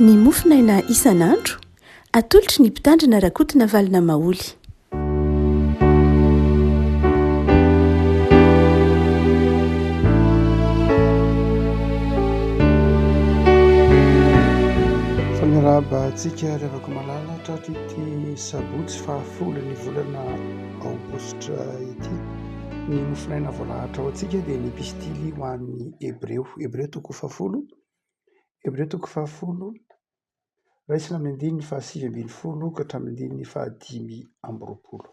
Ny mofinaina isan'andro atolotry ny mpitandrina rakotina valina maoly. Fanarahantsika revako malala traty ity sabotsy fahafolo ny volana aogositra ity. Ny mofinaina voalahatra ao antsika dia ny pistily ho an'ny hebreo toko fahafolo, raisina amin'ny andininy fahasivy ambin'ny folo ka hatramin'ny andininy fahadimy amby roapolo.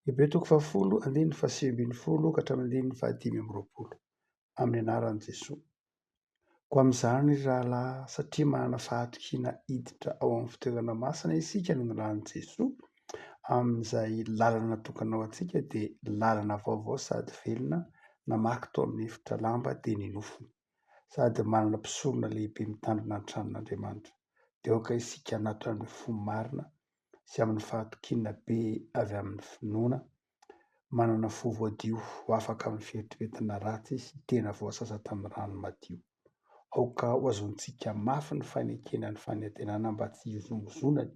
Hebreo toko fahafolo, andininy fahasivy ambin'ny folo ka hatramin'ny andininy fahadimy amby roapolo. Amin'ny anaran'i Jesoa. Ko amin'izany rahalahy, satria manana fahatokiana hiditra ao amin'ny fitoerana masina isika noho ny ran'i Jesoa, amin'izay lalana natokanao antsika dia lalana vaovao sady velona, namaky tao amin'ny efitra lamba dia ny nofony, sady manana mpisorona lehibe mitandrina ny tranon'Andriamanitra. Dia aoka isika anato amin'ny fo marina sy amin'ny fahatokiana be avy amin'ny finoana, manana fo voadio ho afaka amin'ny fieritreretina ratsy sy tena voasasa tamin'ny rano madio. Aoka ho azontsika mafy ny fanekena ny fanantenana mba tsy hizongozonany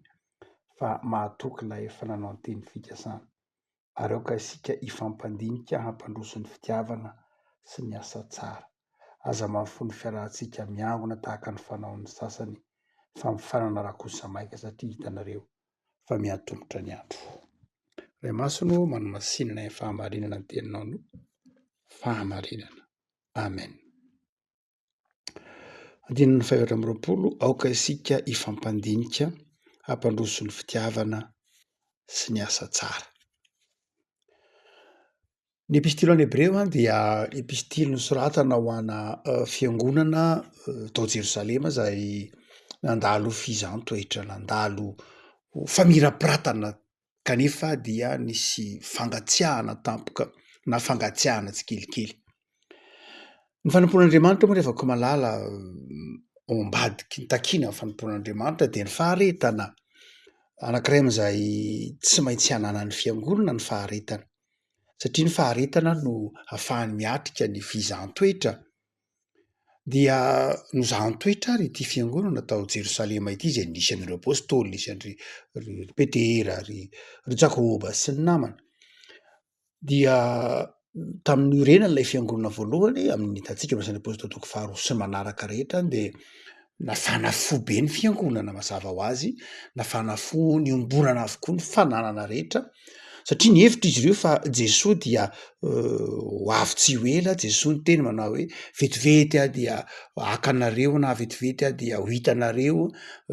fa mahatoky ilay efa nanao ny teny fikasana. Ary aoka isika hifampandinika hampandroso ny fitiavana sy ny asa tsara. Aza mahafony fiarahantsika miangona tahaka ny fanaon'ny sasany fa mifanana rakosa maika satria hitanareo fa miantombotra ny andro. Ray Masino manomasinana ny fahamarinana ny teninao no fahamarinana. Amen. Andininy fahavatra amby roapolo, aoka isika hifampandinika hampandroso ny fitiavana sy ny asa tsara. Ny epistily any Hebreo dia epistily nosoratana ho ana fiangonana tao Jerosalema izay nandalo fizaham-toetra, nandalo famirapiratana kanefa dia nisy fangatsiahana tampoka na fangatsiahana tsikelikely. Ny fanompoan'Andriamanitra moa revako malala ao ambadiky ny takina ny fanompoan'Andriamanitra dia ny faharetana. Anankiray amin'izay tsy maintsy hananan'ny fiangonana ny faharetana. Satria ny faharetana no ahafahany miatrika ny fizaham-toetra. Dia nozahan-toetra ary ity fiangonana tao Jerosalema ity izay nisy an'ireo apôstôly, nisy an'ry Petera, ry Jakôba sy ny namany. Dia tamin'ny orenana ilay fiangonana voalohany amin'ny hitantsika amin'ny apôstôly toko faharoa sy manaraka rehetra dia nafana fo be ny fiangonana mazava ho azy, nafana fo niombonana avokoa ny fananana rehetra. Satria ny hevitra izy ireo fa Jesoa dia ho avy tsy ho ela, Jesoa ny teny manao hoe vetivety dia hakanareo na vetivety dia ho hitanareo,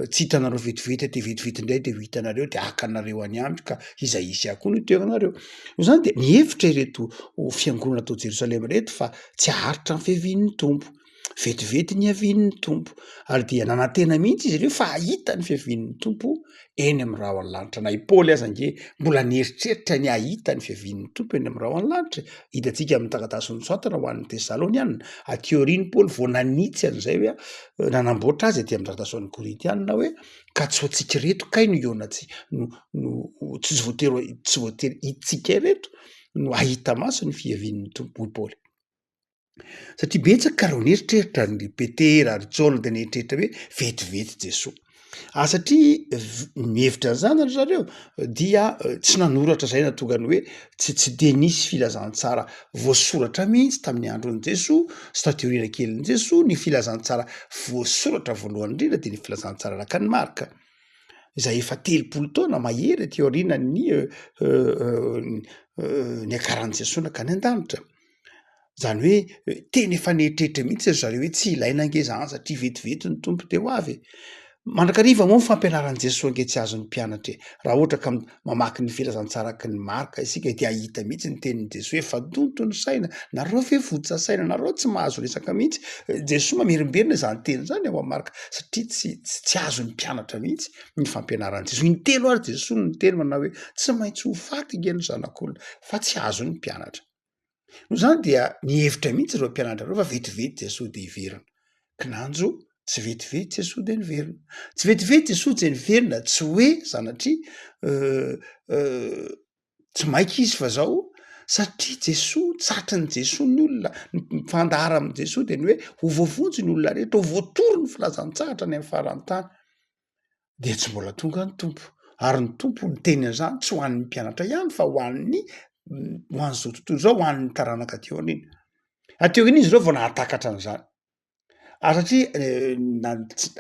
tsy hitanareo vetivety dia vetivety indray dia ho hitanareo dia hakanareo any amby ka izay isy koa no itoeranareo. Io zany dia ny hevitra ireto fiangonana tao Jerosalema reto fa tsy haharitra ny fiavian'ny tompo. Vetivety ny havian'ny tompo ary dia nanantena mihitsy izy ireo fa hahita ny fiavian'ny tompo eny amin'ny rahona lanitra. Na i Paoly aza nge mbola nieritreritra ny hahita ny fiavian'ny tompo eny amin'ny rahona lanitra. Hitantsika amin'ny taratasy nosoratana ho an'ny Tesalonianina. Aty aoriany Paoly vao nanitsy an'izay hoe nanamboatra azy aty amin'ny taratasy ho an'ny Korintianina hoe ka tsy ho antsika reto kay no iona tsy voatery hitsika reto no hahita maso ny fiavian'ny tompo i Paoly. Satria betsaka reo nieritreritra ny Petera, ry Jaona dia nieritreritra hoe vetivety Jesoa. Satria mihevitra an'izany ry zareo dia tsy nanoratra izay natonga ny hoe tsy dia nisy filazantsara voasoratra mihitsy tamin'ny andron'i Jesoa sy taty aoriana kelin'i Jesoa. Ny filazantsara voasoratra voalohany indrindra dia ny filazantsara araka ny Marka izay efa 300 taona mahery aty aoriana ny akaran'i Jesoa nakany an-danitra. Zany hoe teny efa nieritreritra mihitsy ry zareo hoe tsy ilaina ange izany satria vetivety ny tompo dia ho avy. Mandrakariva moa ny fampianaran'i Jesoa ange tsy azon'ny mpianatra. Raha ohatra ka mamaky ny filazantsara araky ny Marka isika dia ahita mihitsy ny tenin'i Jesoa efa donto ny saina, nareo ve fotsy saina, nareo tsy mahazo resaka mihitsy. Jesoa mamerimberina izany teny izany ao amin'ny Marka satria tsy azon'ny mpianatra mihitsy ny fampianaran'i Jesoa. Intelo ary Jesoa ny teny manao hoe tsy maintsy ho faty nge ny zanak'olona fa tsy azon'ny mpianatra. No zany dia nihevitra mihitsy ireo mpianatra ireo fa vetivety Jesoa dia hiverina. Kinanjo tsy vetivety Jesoa dia niverina. Tsy vetivety Jesoa dia niverina, tsy hoe sanatria tsy maika izy fa zao satria Jesosy tsatrany Jesosy ny olona mifandahara amin' Jesosy de ny hoe ho voavonjy ny olona rehetra ho voatory ny filazantsahatra ny amin'ny farantany de tsy mbola tonga ny tompo ary ny tompo ny teny an'izany tsy ho an'ny mpianatra ihany fa ho an'ny ho an'izao tontolo zao ho an'ny taranaka aty aoriana aty aoriana izy ireo vao nahatakatra an'izany satria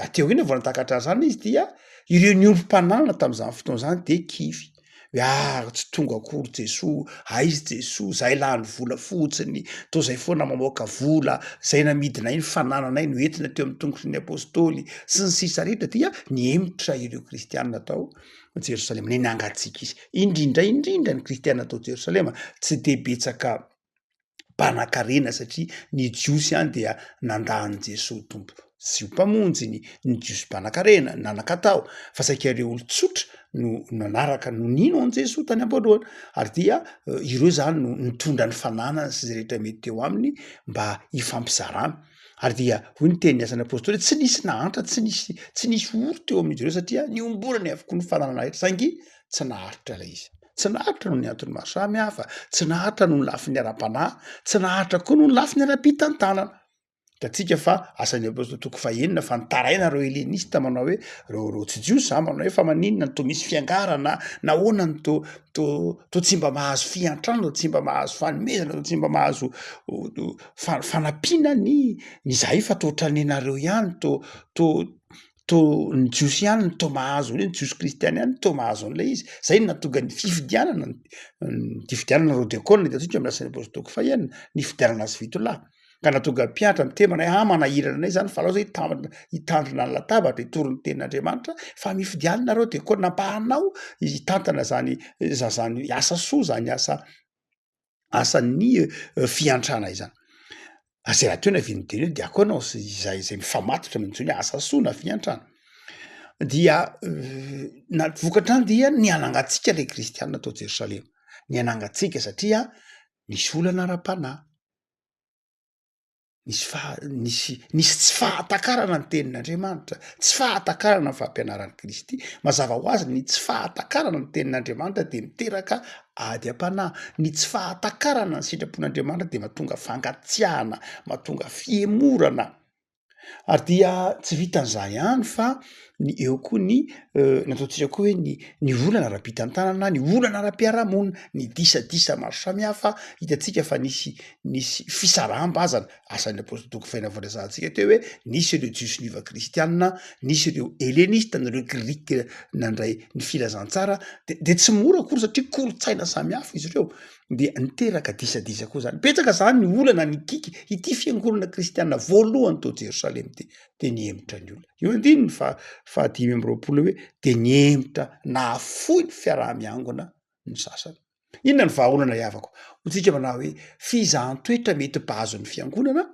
aty aoriana vao nahatakatra an'izany izy dia ireo ny ombom-pananana tam'izany fotoana zany de kify hoe tsy tonga akory Jesosy aizy Jesosy zahay lany vola fotsiny to zay foana mamoaka vola zay namidinay ny fanananay no entina teo amin'ny tongotry ny apôstôly sy ny sisa rehetra dia niemitra ireo kristianina tao Jerosalema ny nangatsiaka izy indrindra ny kristianina tao Jerosalema tsy de betsaka mpanan-karena satria ny jiosy any dia nandahany Jesosy tompo sy mpamonjy ny jiosy mpanan-karena nanan-katao fa saika reo olo tsotra no nanaraka no nino an Jesosy tany am-polohana ary dia ireo zany no nitondra ny fananana sy zay rehetra mety teo aminy mba hifampizarana ary dia hoy ny teny asan'ny apôstôly tsy nisy nahantra tsy nisy oro teo amin'izy ireo satria niomborany avokoa ny fananana rehetra saingy tsy naharitra ilay izy tsy naharitra noho ny antony maro samihafa tsy naharitra noho ny lafin'ny ara-panahy tsy naharitra koa noho ny lafin'ny ara-pitantanana tatsika fa asan'ny apôstôly toko fahenina fa nitaraina reo helenista manao hoe reo tsy jiosy zany manao hoe fa maninona no to misy fiangarana nahoana ny to tsy mba mahazo fiantrano to tsy mba mahazo fanomezana to tsy mba mahazo fanampiana ny zahay fa to tranenareo ihany to ny jiosy ihany ny to mahazo ny jiosy kristiany ihany to mahazo an'ilay izy zay no natonga ny fifidianana ny fidianana rodekôna hitantsika amin'ny asan'ny apôstôly toko fahenina ny fidianana azy fitolahy ka natonga mpianatra mitemana hoe manahirana anay zany fa lao zay hitandrina ny latabatra hitory ny tenin'Andriamanitra fa mifidianana reo de koa nampahanao hitantana zany asa soa zany asan'ny fiantrana izany azay raha teo na viniteny hoe de akoa anao zay mifamatotra amin'izany hoe asa soa na fiantrana dia na vokatrany dia ny anangatsika lay kristianina tao Jerosalema ny anangatsika satria nisy olana ara-panahy nisy tsy fahatakarana ny tenin'Andriamanitra tsy fahatakarana ny fampianaran'ny Kristy mazava ho azy ny tsy fahatakarana ny tenin'Andriamanitra de miteraka ady am-panahy ny tsy fahatakarana ny sitrapon'Andriamanitra de mahatonga fangatsiahana mahatonga fiemorana ary dia tsy vitan'izany ihany fa ny eo koa ny nataontsika koa hoe ny olana ara-pitantanana ny olana ara-piarahamonina ny disadisa maro samihafa hitantsika fa nisy fisaraham-bazana asan'ny apôstôly toko fahenina voalazahantsika teo hoe nisy ireo jiosy niva kristianina nisy ireo helenista nyreo grika nandray ny filazantsara de tsy mora akory satria kolotsaina samihafa izy ireo de niteraka disadisa koa zany petsaka zany ny olana ny kiky ity fiangonana kristianina voalohany tao Jerosalema de niemitra ny olona io andiny fa 5 hoe de niemitra nahafoy ny fiaraha-miangona ny sasany inona ny vahaolana iavako hotsika manao hoe fizahan-toetra mety mpahazo ny fiangonana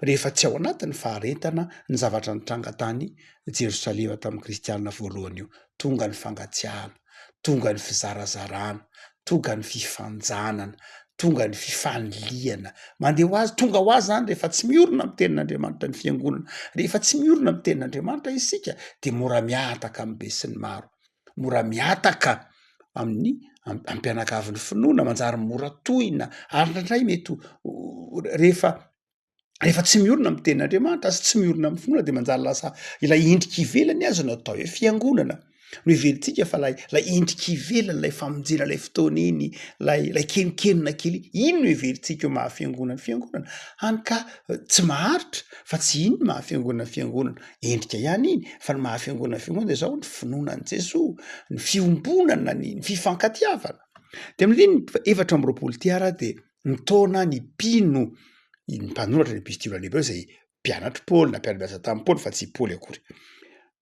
rehefa tsy ao anatin'ny faharetana ny zavatra nitranga tany Jerosalema tamin'ny kristianina voalohany io tonga ny fangatsiahana tonga ny fizarazarana tonga ny fifanjanana tonga ny fifaniliana mandeha ho azy tonga ho azy zany rehefa tsy miorona amin'ny tenin'Andriamanitra ny fiangonana rehefa tsy miorona amin'ny tenin'Andriamanitra isika de mora miataka amin'ny be sy ny maro mora miataka amin'ny ampianakavin'ny finoana manjary mora tohina ary ndraindray mety rehefa tsy miorona amin'ny tenin'Andriamanitra sy tsy miorona amin'ny finoana de manjary lasa ilay endrika ivelany azy no atao hoe fiangonana no heveritsika fa lay endrika ivelany lay famonjena lay fotoana iny lay kenikenina kely iny no heveritsika eo mahafiangonana fiangonana hany ka tsy maharitra fa tsy iny ny mahafiangonana fiangonana endrika ihany iny fa ny mahafiangonana fiangonana de zao ny finoanan'i Jesosy ny fiombonana ny fifankatiavana de amin'iny 4 tiara de nitaona ny mpino ny mpanoratra ny epistila lehibe zay mpianatry Paoly na mpiara-miasa tamin'ny Paoly fa tsy Paoly akory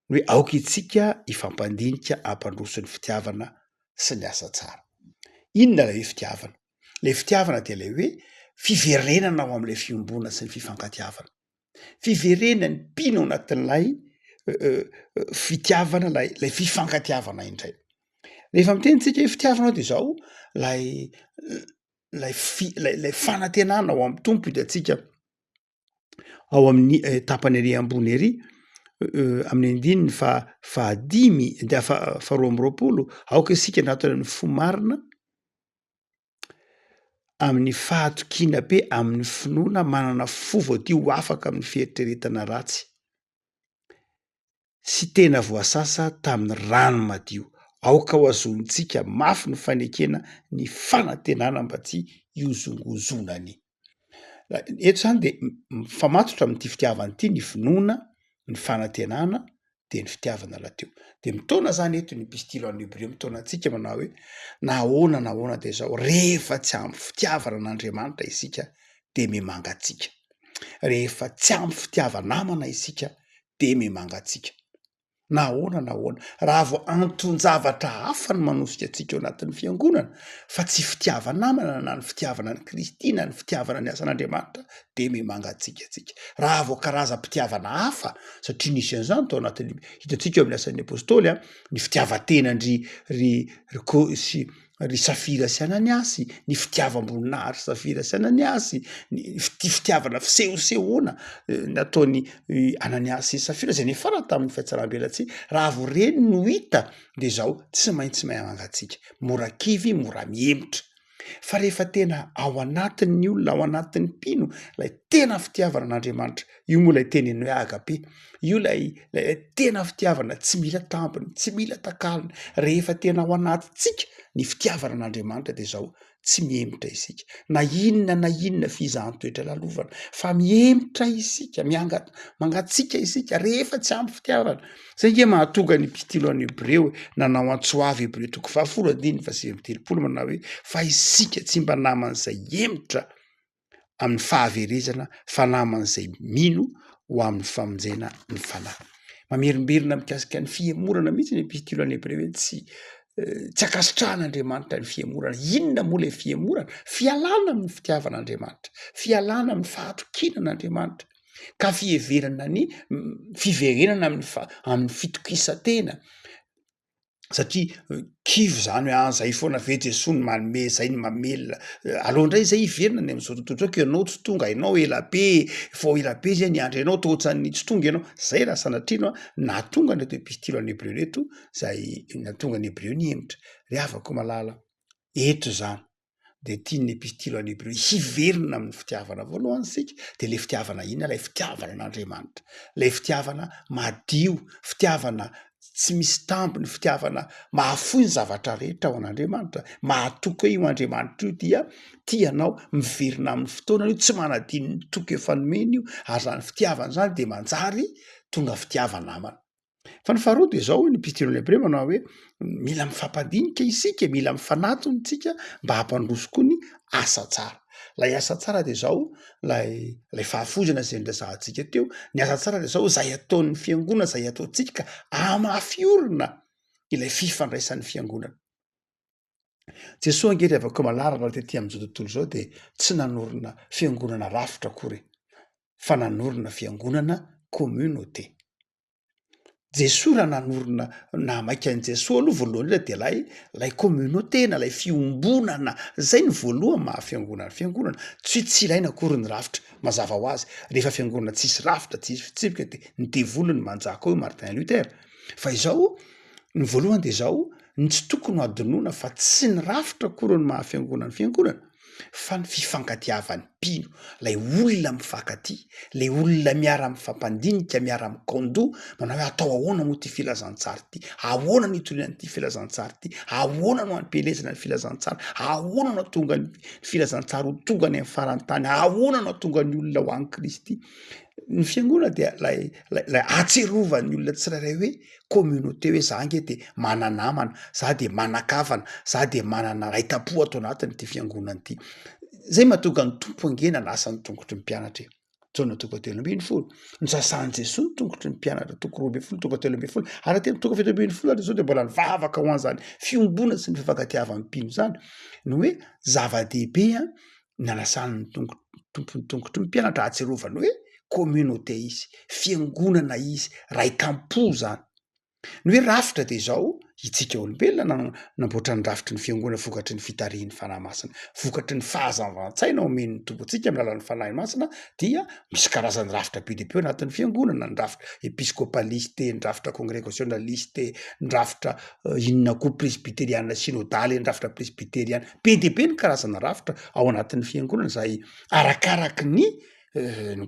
hoe aoka itsika ifampandinika ampandroso ny fitiavana sy ny asa tsara inona lay hoe fitiavana lay fitiavana de lay hoe fiverenana ao amin'ilay fiombona sy ny fifankatiavana fiverenany mpino ao anatin'lay fitiavana lay fifankatiavana indray rehefa mitenitsika hoe fitiavana de zao lay fanantenana ao amin'ny tompo hitantsika ao amin'ny tapany ery ambony ery amin'ny andininy fahadimy de 2 aoka isika natona ny fo marina amin'ny fahatokiana be amin'ny finoana manana fo voadio ho afaka amin'ny fieritreretana ratsy. Sy tena voasasa tamin'ny rano madio. Aoka ho azontsika mafy ny fanekena ny fanantenana mba tsy hiozongozonany. Eto zany de mifamatotra amin'ity fitiavana ity ny finoana, ny fanantenana, de ny fitiavana lahateo. De mitaona zany eto ny pistilo an'ny Hébreo mitaona antsika manao hoe nahoana de zao rehefa tsy ampy fitiavana an'Andriamanitra isika de mimangatsika. Rehefa tsy ampy fitiava-namana isika de mimangatsika. Nahoana. Raha vao anton-javatra hafa no manosika antsika ao anatin'ny fiangonana fa tsy fitiava-namana na ny fitiavana ny Kristy na ny fitiavana ny asan'Andriamanitra de mimangatsika antsika. Raha vao karazam-pitiavana hafa satria nisy an'izany tao anatin'ny hitantsika eo amin'ny asan'ny apôstôly ny fitiavan-tena ry Safira sy Ananiasy, ny fitiavam-boninahitra Safira sy Ananiasy, ny fitiavana fisehosehoana nataony Ananiasy sy Safira zay nifara tamin'ny fiatsaram-belatsy. Raha vao reny no hita de zao tsy maintsy mangatsika, mora kivy, mora miemotra. Fa rehefa tena ao anatin'ny olona, ao anatin'ny mpino lay tena fitiavana an'Andriamanitra, io moa lay teneny hoe agape, io lay tena fitiavana tsy mila tampony, tsy mila takalony. Rehefa tena ao anatintsika ny fitiavana an'Andriamanitra de zao tsy miemotra isika. Na inona fizahantsoetra lalovana fa miemotra isika, mangatsika isika rehefa tsy ampy fitiavana. Zay nge mahatonga ny pistilo an'ny Hébreo nanao antsoavy Hébreo 7:7 manao hoe fa isika tsy mba naman'izay emotra amin'ny fahaverezana fa naman'izay mino ho amin'ny famonjena ny fanahy. Mamerimberina mikasika ny fiemorana mihitsy ny pistilo an'ny Hébreo hoe tsy akasitrahan'Andriamanitra ny fiemorana. Inona moa le fiemorana? Fialana amin'ny fitiavan'Andriamanitra, fialana amin'ny fahatokinan'Andriamanitra, ka fiheverana ny fiverenana amin'ny fitokisantena. Satria kivy zany hoe zay foana ve Jesosy ny manome zay ny mamelona. Aleo indray zay hiverina ny am'izao tontolo zao, ianao tsy tonga, ianao elabe, vao elabe zay ny andro, ianao tohotsan'ny tsy tonga ianao. Zay raha sanatriano nahatonga ny pistilo an'ny Hébreo eto, zay nahatonga ny Hébreo ny emotra. Ry havako malala, eto zany de tian'ny pistilo an'ny Hébreo hiverina amin'ny fitiavana voalohany sika, de le fitiavana inona? Lay fitiavana an'Andriamanitra, lay fitiavana madio, fitiavana tsy misy tampony, fitiavana mahafoy ny zavatra rehetra ao an'Andriamanitra. Mahatoky io Andriamanitra io dia tianao miverina amin'ny fotoana io, tsy manadino mitoky efa nomeny io, ary zany fitiavana zany de manjary tonga fitiava-namana. Fa ny faharoa de zao ny pistilo an'ny Hébreo manao hoe mila mifampandinika isika, mila mifanatony tsika mba hampandroso koa ny asa tsara. Lay asa tsara de zao lay fahafozana zay niresahantsika teo. Ny asa tsara de zao zay ataon'ny fiangonana, zay ataontsika amafiorina ilay fifandraisan'ny fiangonana. Jesosy angery avako malarana tetỳ am'izao tontolo zao de tsy nanorina fiangonana rafitra akory fa nanorina fiangonana communauté. Jesosy raha nanorina namaika an' Jesosy aloha voalohany indrindra de lay communauté na lay fiombonana zay ny voalohany mahafiangonana fiangonana. Tsy ilaina akory ny rafitra mazava ho azy. Rehefa fiangonana tsisy rafitra, tsisy fitsipika de ny devolony manjaka ao Martin Luther. Fa izao ny voalohany de zao ny tsy tokony ho adinoina fa tsy ny rafitra akory ny mahafiangonana fiangonana fa ny fifankatiavan'ny mpino, lay olona mifankatia, lay olona miara-mifampandinika, miara-mikando, manao hoe atao ahoana moa ty filazantsara ty, ahoana ny itorian'ity filazantsara ty, ahoana no ampelezana ny filazantsara, ahoana no atonga ny filazantsara ho tonga ny amin'ny farantany, ahoana no atonga ny olona ho an'i Kristy. Ny fiangonana dia lay atserovan'ny olona tsirairay hoe communauté, hoe za nge de mananamana, za de manan-kavana, za de manana raita-po ato anatiny ty fiangonana ty. Zay mahatonga ny tompo angena lasa ny tongotry ny mpianatra. Jaona 2:12 nosasan'i Jesosy ny tongotry ny mpianatra 2:12 ary teny 2:12 ary zao de mbola nivavaka ho an'zany fiombona sy ny fifankatiavan'ny mpino zany no hoe zava-dehibe nanasan'ny tompony tongotry ny mpianatra, atserovany hoe communauté izy, fiangonana izy, raitam-po zany. ny hoe rafitra de zao itsika olombelona namboatra ny rafitry ny fiangonana vokatry ny fitariany fanahy masina vokatry ny fahazavantsaina omen'ny tompontsika amy lalan'ny fanahy masina dia misy karazany rafitra be de be anatin'ny fiangonana ny rafitra episcopaliste ny rafitra congrégationaliste ny rafitra inona koa presbyteriana synodaly ny rafitra presbyteriana be de be ny karazana rafitra ao anatin'ny fiangonana zay arakaraky ny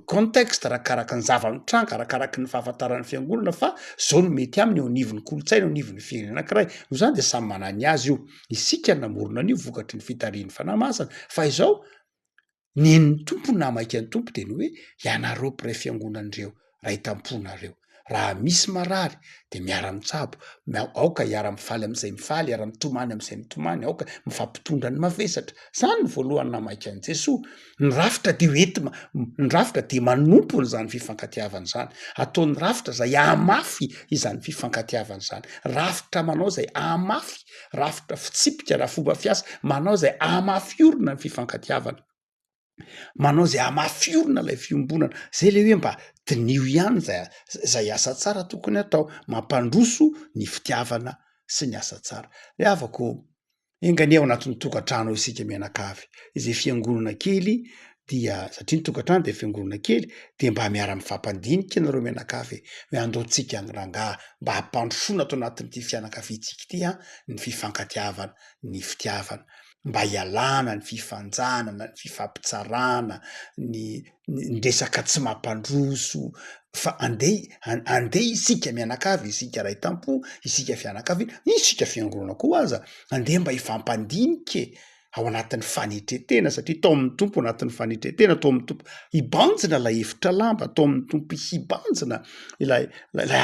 contexte arakaraky ny zava-mitranga arakaraky ny fahafantaran'ny fiangonana fa zao no mety aminy eo anivon'ny kolotsaina eo anivon'ny firenena anankiray no zany de samy manany azy io isika namorona an'io vokatry ny fitariany fanahy masina fa izao nen'ny tompo na maika ny tompo de ny hoe ianareo mpiray fiangonan'ireo ray tamponareo raha misy marary de miara-mitsabo aoka iara-mifaly am'izay mifaly iara-mitomany am'izay mitomany aoka mifampitondra ny mavesatra zany ny voalohany namaika an' Jesoa ny rafitra de hoety ny rafitra de manompo n'izany fifankatiavana zany ataon'ny rafitra zay amafy izany fifankatiavana zany rafitra manao zay amafy rafitra fitsipika raha fomba fiasa manao zay amafiorina ny fifankatiavana manao zay amafiorina lay fiombonana zay le hoe mba dinio ihany zay asa tsara tokony atao mampandroso ny fitiavana sy ny asa tsara le avako engany ao anatin'ny tokantrano isika mianakavy izay fiangonana kely dia satria ny tokantrano de fiangonana kely de mba miara mifampandinika nareo mianakavy hoe andaotsika rangaha mba hampandrosoana ato anatin'ity fianakaviantsika ity ny fifankatiavana ny fitiavana mba hialana ny fifanjanana ny fifampitsarana ny resaka tsy mampandroso fa andeha isika mianakavy isika ray tampo isika fianakavy isika fiangonana koa aza andeha mba hifampandinike ao anatin'ny fanetretena satria tao amin'ny tompo anatin'ny fanetretena tao amin'ny tompo hibanjina lay hevitra lamba tao amin'ny tompo hibanjina ilay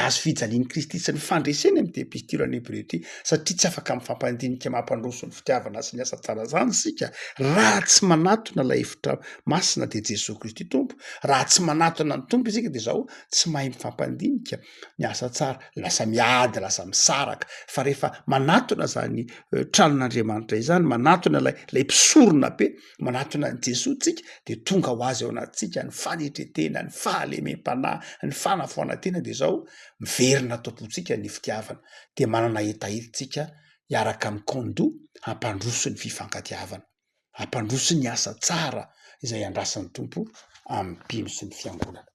azo fijalian'i Kristy sy ny fandreseny amy epistily Hébreux ty satria tsy afaka mifampandinika mampandroso ny fitiavana sy ny asa tsara zany sika raha tsy manatona lay hevitra masina de Jesosy Kristy tompo raha tsy manatona ny tompo isika de zao tsy mahay mifampandinika ny asa tsara lasa miady lasa misaraka fa rehefa manatona zany tranon'Andriamanitra izany manatona lay mpisorona be manatona ny Jesosy tsika de tonga ho azy ao anatsika ny fanetretena ny fahalemem-panahy ny fanafoanantena de zao miverina tompontsika ny fitiavana de manana hetahetsika hiaraka amin'ny kondo hampandroso ny fifankatiavana hampandroso ny asa tsara izay andrasan'ny tompo amin'ny mpino sy ny fiangonana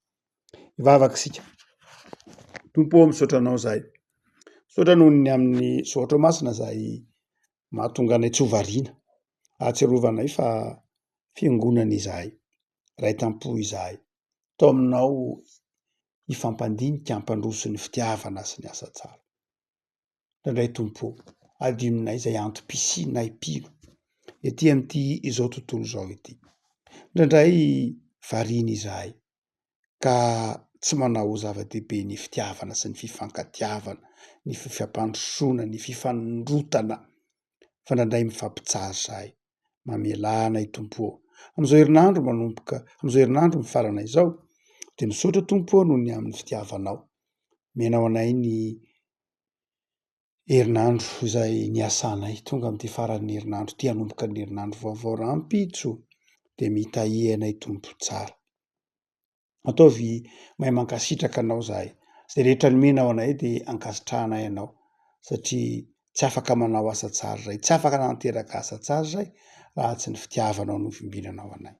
ivavaka sika tompo misaotra anao zahay misaotra nohony amin'ny soatra masina zay mahatonga anay tsy hovariana ahatserovanay fa fiangonana izahay ray tampo izahay tao aminao hifampandinika hampandroso ny fitiavana sy ny asa tsara indray tompo adinonay zay antom-pisinay mpino ety am'ty izao tontolo zao ity indraindray variana izahay ka tsy manao zava-dehibe ny fitiavana sy ny fifankatiavana ny fifampandrosona ny fifanondrotana fa indraindray mifampitsazy zahay mamelana i tompo am'izao herinandro manomboka am'izao herinandro mifarana izao de misaotra tompo noho ny amin'ny fitiavanao menao anay ny herinandro zay niasanay tonga am'ty faran'ny herinandro ty hanomboka ny herinandro vaovao rampitso de mitahianay tompo tsara ataovy mahay mankasitraka anao zahay zay rehetra nomenao anay de ankasitrahanay anao satria tsy afaka manao asa tsara zay tsy afaka nanteraka asa tsara zay raha tsy ny fitiavanao no fimbinanao anay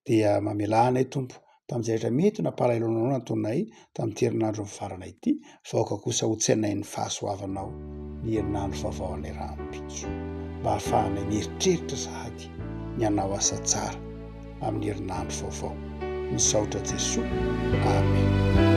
dia mamelanay tompo tam'izay rehetra mety napalailonao natonay tam'ty herinandro mifarana ity vaoka kosa ho tsy anay ny fahasoavanao ny herinandro vaovao anay rahampitso mba hahafahanay mieritreritra sahady ny anao asa tsara amin'ny herinandro vaovao misaotra Jesosy amen